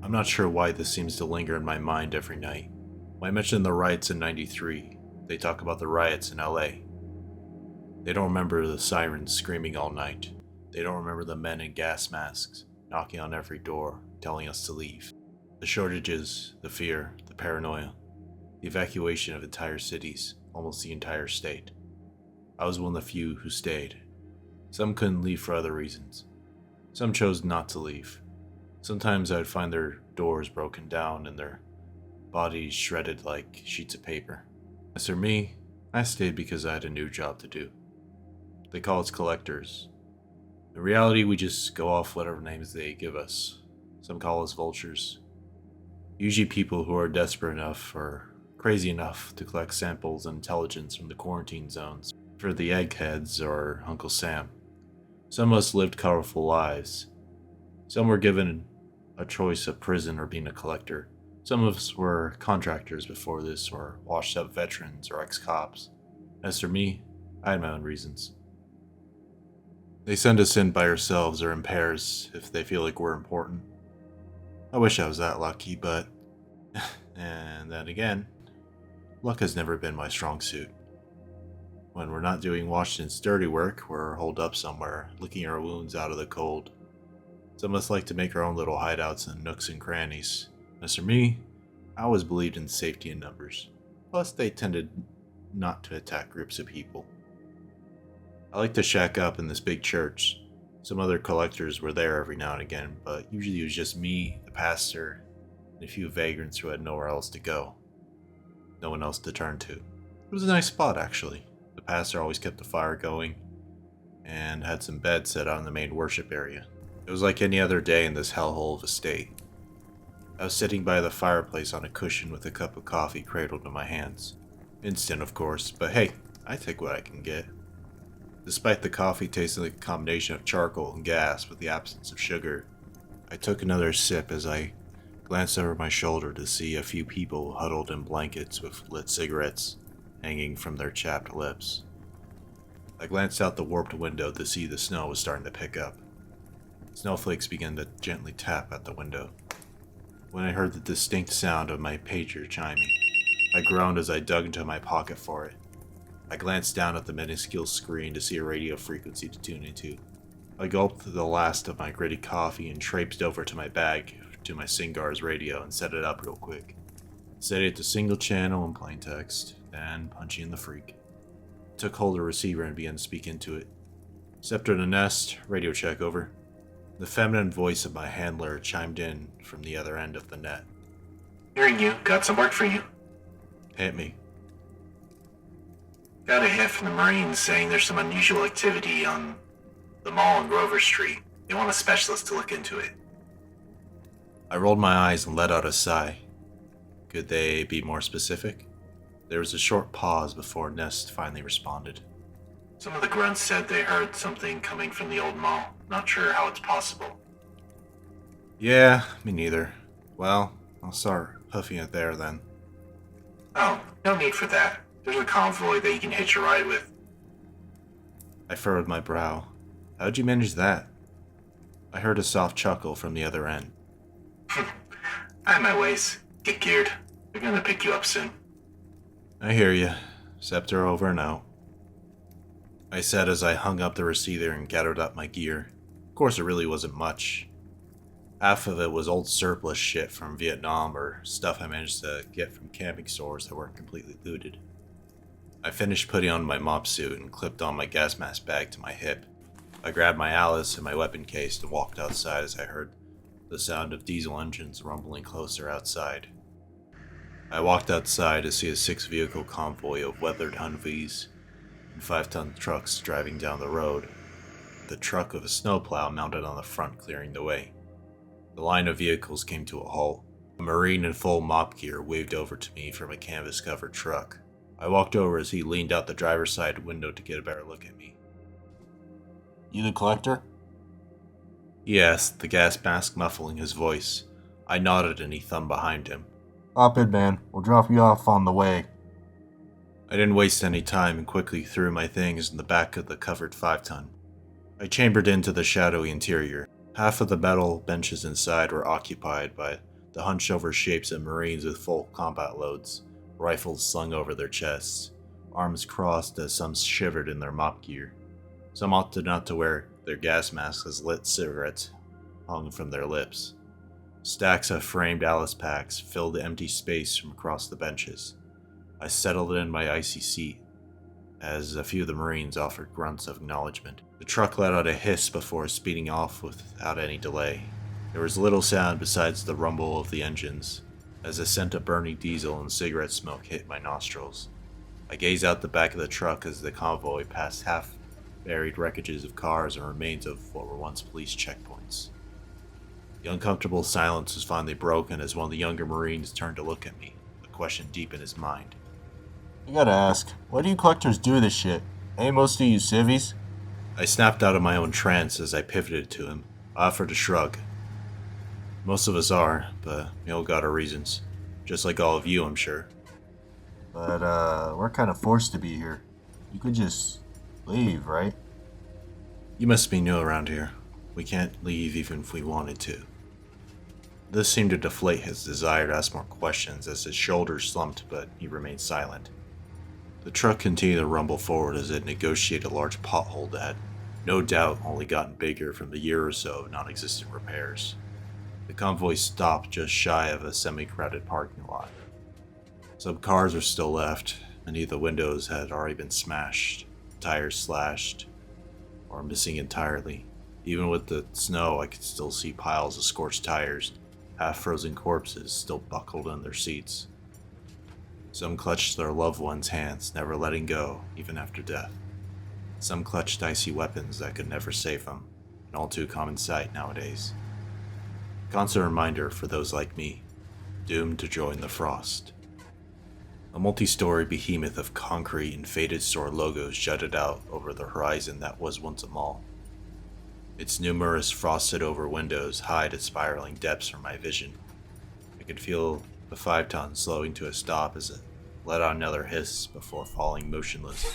I'm not sure why this seems to linger in my mind every night. When I mention the riots in '93, they talk about the riots in LA. They don't remember the sirens screaming all night. They don't remember the men in gas masks, knocking on every door, telling us to leave. The shortages, the fear, the paranoia, the evacuation of entire cities, almost the entire state. I was one of the few who stayed. Some couldn't leave for other reasons. Some chose not to leave. Sometimes I would find their doors broken down and their bodies shredded like sheets of paper. As for me, I stayed because I had a new job to do. They call us collectors. In reality, we just go off whatever names they give us. Some call us vultures. Usually people who are desperate enough or crazy enough to collect samples and intelligence from the quarantine zones for the eggheads or Uncle Sam. Some of us lived colorful lives. Some were given a choice of prison or being a collector. Some of us were contractors before this, or washed up veterans or ex-cops. As for me, I had my own reasons. They send us in by ourselves or in pairs if they feel like we're important. I wish I was that lucky, but... and then again, luck has never been my strong suit. When we're not doing Washington's dirty work, we're holed up somewhere, licking our wounds out of the cold. Some of us like to make our own little hideouts in nooks and crannies. As for me, I always believed in safety in numbers. Plus, they tended not to attack groups of people. I like to shack up in this big church. Some other collectors were there every now and again, but usually it was just me, the pastor, and a few vagrants who had nowhere else to go. No one else to turn to. It was a nice spot, actually. The pastor always kept the fire going and had some beds set out in the main worship area. It was like any other day in this hellhole of a state. I was sitting by the fireplace on a cushion with a cup of coffee cradled in my hands. Instant, of course, but hey, I take what I can get. Despite the coffee tasting like a combination of charcoal and gas with the absence of sugar, I took another sip as I glanced over my shoulder to see a few people huddled in blankets with lit cigarettes hanging from their chapped lips. I glanced out the warped window to see the snow was starting to pick up. Snowflakes began to gently tap at the window. When I heard the distinct sound of my pager chiming, I groaned as I dug into my pocket for it. I glanced down at the minuscule screen to see a radio frequency to tune into. I gulped the last of my gritty coffee and traipsed over to my bag to my Singar's radio and set it up real quick. Set it to single channel in plain text, then punchy in the freak. I took hold of the receiver and began to speak into it. Scepter to Nest, radio check over. The feminine voice of my handler chimed in from the other end of the net. Hearing you, got some work for you. Hit me. Got a hit from the Marines saying there's some unusual activity on the mall on Grover Street. They want a specialist to look into it. I rolled my eyes and let out a sigh. Could they be more specific? There was a short pause before Nest finally responded. Some of the grunts said they heard something coming from the old mall. Not sure how it's possible. Yeah, me neither. Well, I'll start hoofing it there then. Oh, no need for that. There's a convoy that you can hitch a ride with. I furrowed my brow. How'd you manage that? I heard a soft chuckle from the other end. I have my ways. Get geared. They're gonna pick you up soon. I hear you. Scepter over and out. I said as I hung up the receiver and gathered up my gear. Of course, it really wasn't much. Half of it was old surplus shit from Vietnam or stuff I managed to get from camping stores that weren't completely looted. I finished putting on my mop suit and clipped on my gas mask bag to my hip. I grabbed my Alice and my weapon case and walked outside as I heard the sound of diesel engines rumbling closer outside. I walked outside to see a 6-vehicle convoy of weathered Humvees and 5-ton trucks driving down the road, the truck with a snowplow mounted on the front clearing the way. The line of vehicles came to a halt. A Marine in full mop gear waved over to me from a canvas-covered truck. I walked over as he leaned out the driver's side window to get a better look at me. You the collector? He asked, the gas mask muffling his voice. I nodded and he thumbed behind him. Hop in, man. We'll drop you off on the way. I didn't waste any time and quickly threw my things in the back of the covered 5-ton. I chambered into the shadowy interior. Half of the metal benches inside were occupied by the hunched-over shapes of Marines with full combat loads, rifles slung over their chests, arms crossed as some shivered in their mop gear. Some opted not to wear their gas masks as lit cigarettes hung from their lips. Stacks of framed Alice packs filled the empty space from across the benches. I settled in my icy seat as a few of the Marines offered grunts of acknowledgement. The truck let out a hiss before speeding off without any delay. There was little sound besides the rumble of the engines as the scent of burning diesel and cigarette smoke hit my nostrils. I gazed out the back of the truck as the convoy passed half-buried wreckages of cars and remains of what were once police checkpoints. The uncomfortable silence was finally broken as one of the younger Marines turned to look at me, a question deep in his mind. I gotta ask, why do you collectors do this shit? Ain't most of you civvies? I snapped out of my own trance as I pivoted to him. I offered a shrug. Most of us are, but we all got our reasons. Just like all of you, I'm sure. But, we're kinda forced to be here. You could just leave, right? You must be new around here. We can't leave even if we wanted to. This seemed to deflate his desire to ask more questions as his shoulders slumped, but he remained silent. The truck continued to rumble forward as it negotiated a large pothole that had, no doubt, only gotten bigger from the year or so of non-existent repairs. The convoy stopped just shy of a semi-crowded parking lot. Some cars were still left. Many of the windows had already been smashed, tires slashed, or missing entirely. Even with the snow, I could still see piles of scorched tires, half-frozen corpses still buckled in their seats. Some clutched their loved ones' hands, never letting go, even after death. Some clutched icy weapons that could never save them, an all too common sight nowadays. A constant reminder for those like me, doomed to join the frost. A multi-story behemoth of concrete and faded store logos jutted out over the horizon that was once a mall. Its numerous frosted-over windows hide its spiraling depths from my vision. I could feel the 5-ton slowing to a stop as it let out another hiss before falling motionless.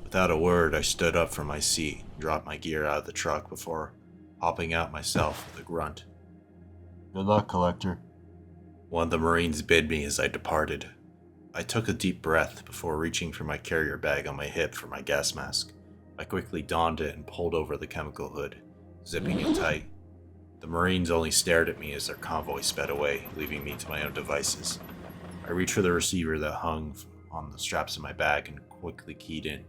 Without a word, I stood up from my seat and dropped my gear out of the truck before hopping out myself with a grunt. Good luck, Collector. One of the Marines bid me as I departed. I took a deep breath before reaching for my carrier bag on my hip for my gas mask. I quickly donned it and pulled over the chemical hood, zipping it tight. The Marines only stared at me as their convoy sped away, leaving me to my own devices. I reached for the receiver that hung on the straps of my bag and quickly keyed in.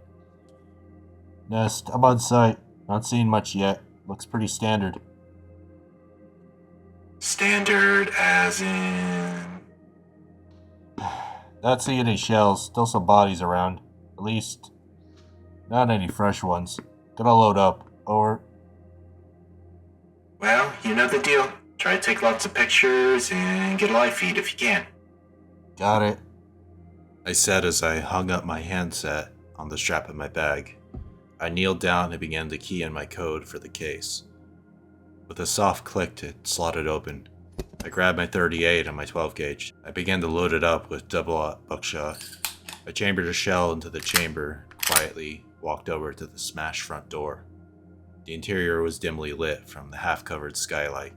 Nest, I'm on site. Not seeing much yet. Looks pretty standard. Standard as in... Not seeing any shells. Still some bodies around. At least, not any fresh ones. Gonna load up. Over. Well, you know the deal. Try to take lots of pictures and get a live feed if you can. Got it. I said as I hung up my handset on the strap of my bag. I kneeled down and began to key in my code for the case. With a soft click, it slotted open. I grabbed my 38 and my 12 gauge. I began to load it up with double-aught buckshot. I chambered a shell into the chamber, quietly walked over to the smashed front door. The interior was dimly lit from the half-covered skylight.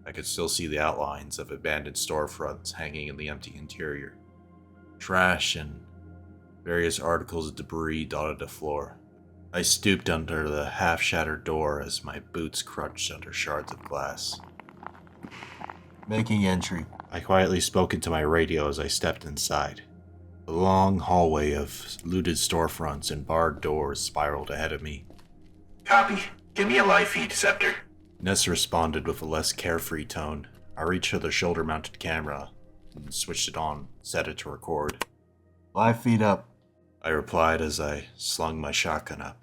I could still see the outlines of abandoned storefronts hanging in the empty interior. Trash and various articles of debris dotted the floor. I stooped under the half-shattered door as my boots crunched under shards of glass. Making entry. I quietly spoke into my radio as I stepped inside. The long hallway of looted storefronts and barred doors spiraled ahead of me. Copy. Give me a live feed, Scepter. Ness responded with a less carefree tone. I reached for the shoulder-mounted camera and switched it on, set it to record. Live feed up. I replied as I slung my shotgun up.